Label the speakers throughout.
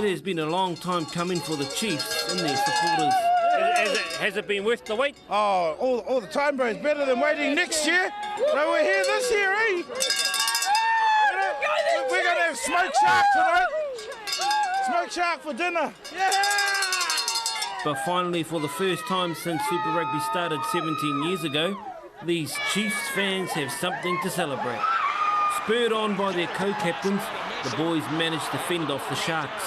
Speaker 1: It has been a long time coming for the Chiefs and their supporters. Has it been worth the wait?
Speaker 2: Oh, all the time, bro. It's better than waiting next year. Bro, we're here this year, eh? We're going to have smoked shark tonight. Smoked shark for dinner. Yeah!
Speaker 1: But finally, for the first time since Super Rugby started 17 years ago, these Chiefs fans have something to celebrate. Spurred on by their co-captains, the boys managed to fend off the Sharks.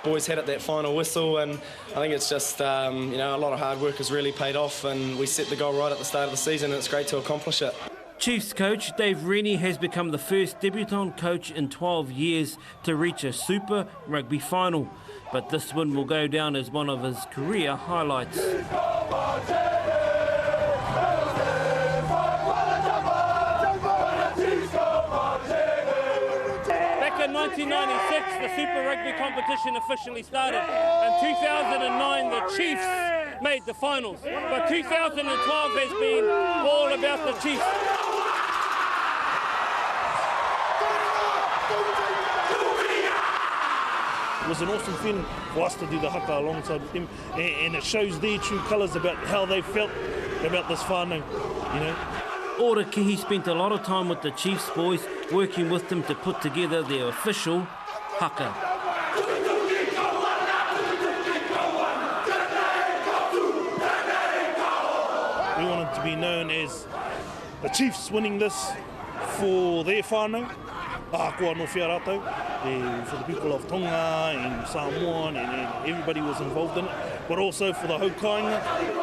Speaker 3: Boys had at that final whistle, and I think it's just a lot of hard work has really paid off, and we set the goal right at the start of the season, and it's great to accomplish it.
Speaker 1: Chiefs coach Dave Rennie has become the first debutant coach in 12 years to reach a Super Rugby final, but this win will go down as one of his career highlights. In 1996, the Super Rugby competition officially started. In 2009, the Chiefs made the finals. But 2012 has been all about the Chiefs.
Speaker 4: It was an awesome feeling for us to do the haka alongside with them, and it shows their true colours about how they felt about this whānau, you know.
Speaker 1: Ora Kihi spent a lot of time with the Chiefs boys, working with them to put together their official haka.
Speaker 4: We wanted to be known as the Chiefs winning this for their whānau, ahakoa no whia rātou, for the people of Tonga and Samoa, and everybody was involved in it, but also for the haukainga